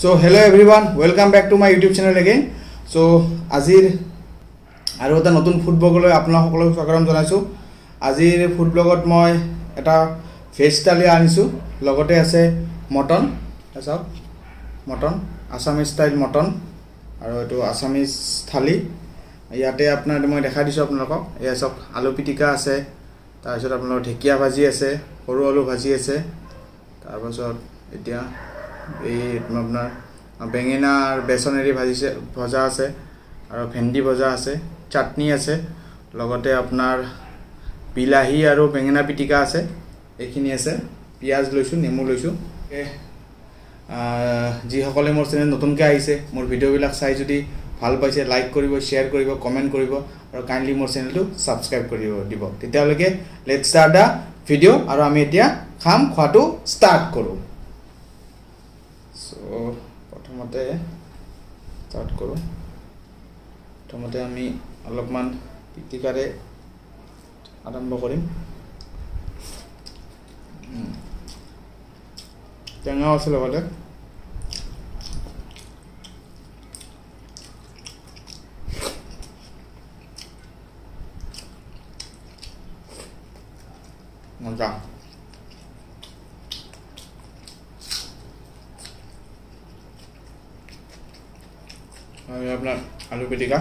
So hello everyone, welcome back to my YouTube channel again. So আজিৰ আৰু এটা নতুন ফুড ব্লগলৈ আপোনালোক সকলোকে স্বাগতম জনাইছো। আজিৰ ফুড ব্লগত মই এটা ভেজ থালি আনিছো, লগতে আছে মটন, চাওক মটন আসামিজ স্টাইল মটন আৰু এটো আসামিজ থালি। ইয়াতে আপোনাৰ মই দেখাই দিছো আপোনালোকক। এয়া চাওক আলু পিটিকা আছে, তাৰ পিছত আপোনাৰ ঢেকিয়া ভাজি আছে, সৰু আলু ভাজি আছে, তাৰ পাছত এতিয়া এই আপোনাৰ বেঙেনা আর বেসনেরি ভজা আছে আর ভেন্ডি ভজা আছে, চাটনি আছে, লগতে আপনার বিলাহী আর বেঙেনা পিটিকা আছে, এইখিনি আছে। পিঁয়াজ লৈছো, নেমু লৈছো। যিসকলে মোৰ চেনেল নতুনকৈ আহিছে, মোৰ ভিডিঅ'বিলাক চাই যদি ভাল পাইছে লাইক কৰিব, শ্বেয়াৰ কৰিব, কমেণ্ট কৰিব আৰু কাইণ্ডলি মোৰ চেনেলটো ছাবস্ক্ৰাইব কৰি দিব। তেতিয়ালৈকে লেটছ ষ্টাৰ্ট দা ভিডিঅ' আৰু আমি এতিয়া খোৱাটো ষ্টাৰ্ট কৰোঁ। সো প্ৰথমতে ষ্টাৰ্ট কৰোঁ। প্ৰথমতে আমি অলপমান পিটিকাৰে আৰম্ভ কৰিম। টেঙাও আছে লগতে। মজা। আপনাৰ আলু পিটিকা,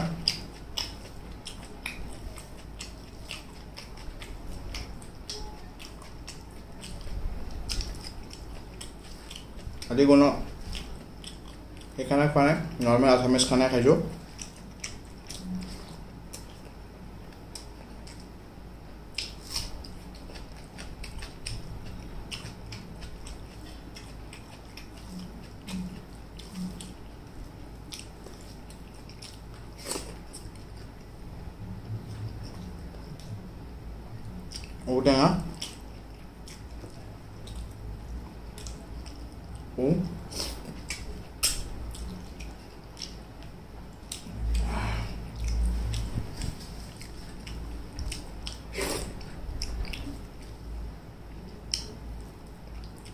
আদি কোনো এই খানা খোৱা নাই, নৰ্মেল আসামিজ খানা খাইছোঁ। ঔটেঙা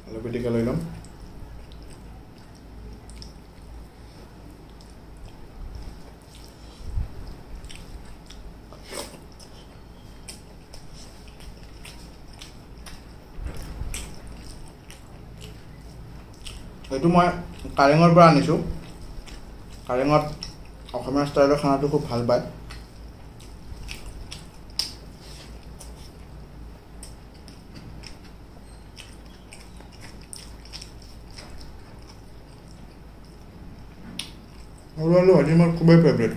আলু পিটিকা লৈ ল'ম। এইটো মই কাৰেঙৰ পৰা আনিছোঁ। কাৰেঙত অসমীয়া ষ্টাইলৰ খানাটো খুব ভাল পায়। সৰু আলু ভাজি মোৰ খুবেই ফেভৰেট।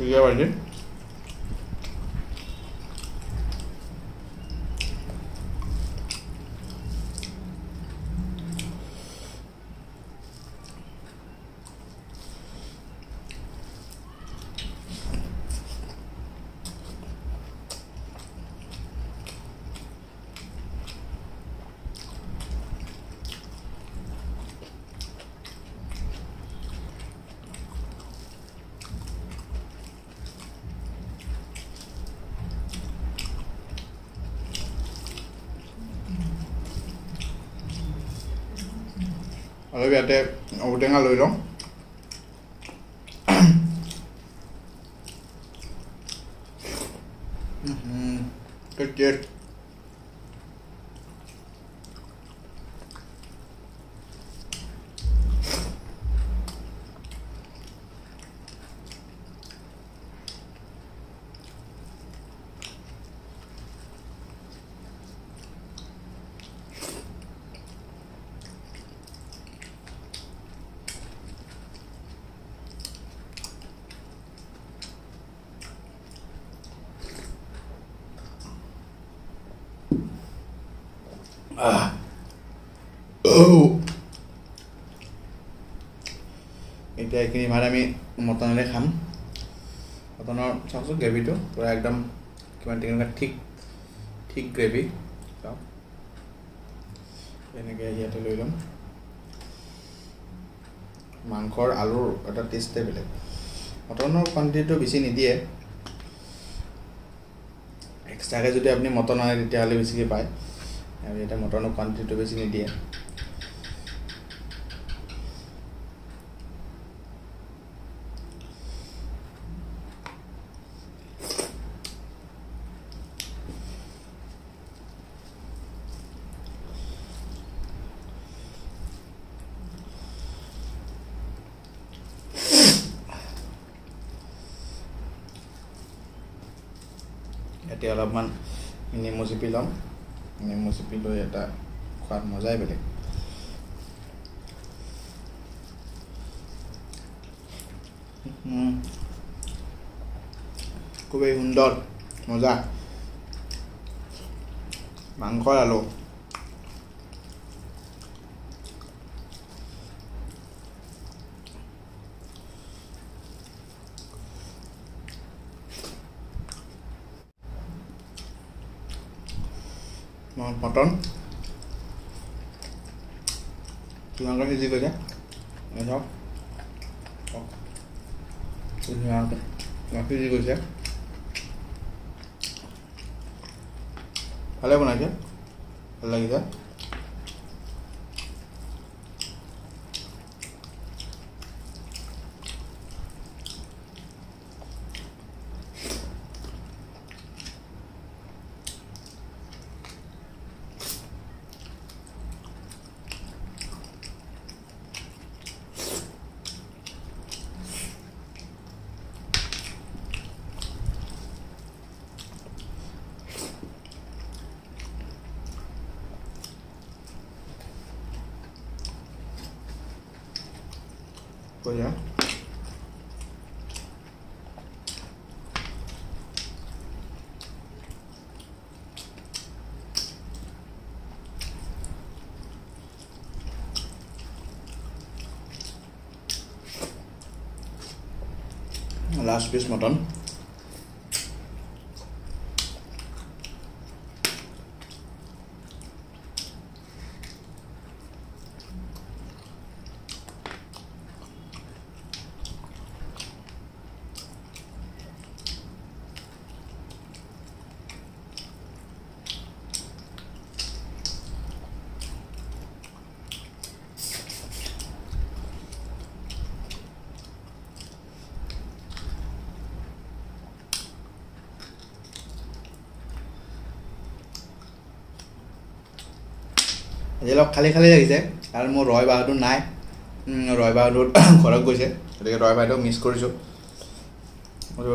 ঠিক আছে। অলপ ইয়াতে ঔটেঙা লৈ লওঁ। টেষ্ট এতিয়া এইখিনি ভাত আমি মটনেৰে খাম মটনৰ চাওকচোন গ্ৰেভিটো পূৰা একদম কিমান ঠিক ঠিক গ্ৰেভি চাওক এনেকৈ ইয়াতে লৈ ল'ম মাংসৰ আলুৰ এটা টেষ্টে বেলেগ মটনৰ কোৱান্টিটিটো বেছি নিদিয়ে এক্সট্ৰাকৈ যদি আপুনি মটন আনে তেতিয়াহ'লে বেছিকৈ পায় আৰু ইয়াতে মটনৰ কোৱান্টিটিটো বেছি নিদিয়ে ইয়াতে অলপমান নেমু চেপি ল'ম নেমু চেপি লৈ এটা খোৱাত মজাই বেলেগ খুবেই সুন্দৰ মজা মাংসৰ আলু মটন কিমানকৈ সিজি গৈছে চাওক সিজি গৈছে ভালে বনাইছে ভাল লাগিছে বঢ়িয়া লাষ্ট পিস মটন আজি অলপ খালী খালী লাগিছে কাৰণ মোৰ ৰয় বাহাদুৰ নাই ৰয় বাহাদুৰ ঘৰত গৈছে গতিকে ৰয় বাহাদুৰ মিছ কৰিছোঁ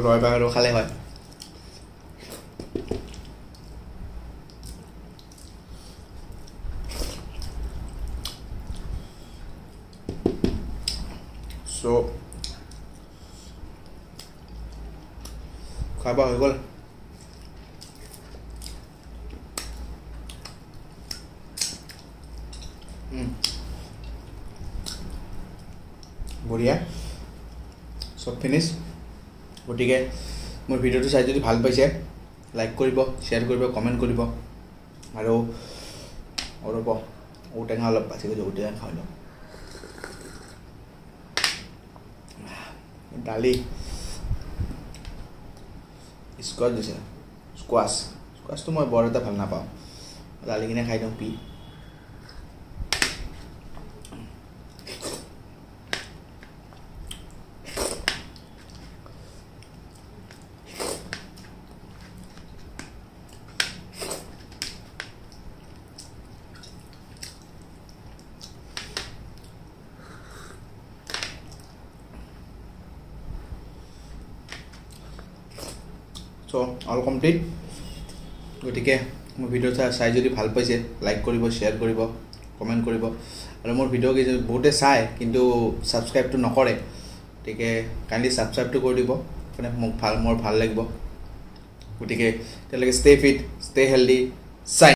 ৰয় বাহাদুৰ খালে হয় চ' খোৱা বোৱা হৈ গ'ল বঢ়িয়া সব ফিনিছ গতিকে মোৰ ভিডিঅ'টো চাই যদি ভাল পাইছে লাইক কৰিব শ্বেয়াৰ কৰিব কমেণ্ট কৰিব আৰু ৰ'ব ঔটেঙা অলপ বাছি গৈছে ঔটেঙা খাই লওঁ দালি স্কোৱাছ দিছে স্কোৱাছটো মই বৰ এটা ভাল নাপাওঁ দালিখিনি খাই দিওঁ পি So all complete গতিকে মোৰ ভিডিঅ' চাই যদি ভাল পাইছে লাইক কৰিব শ্বেয়াৰ কৰিব কমেণ্ট কৰিব আৰু মোৰ ভিডিঅ' বহুতে চাই কিন্তু ছাবস্ক্ৰাইবটো নকৰে গতিকে কাইণ্ডলি ছাবস্ক্ৰাইবটো কৰি দিব মানে মোক মোৰ ভাল লাগিব গতিকে তেতিয়ালৈকে ষ্টে ফিট ষ্টে হেল্ডি চাই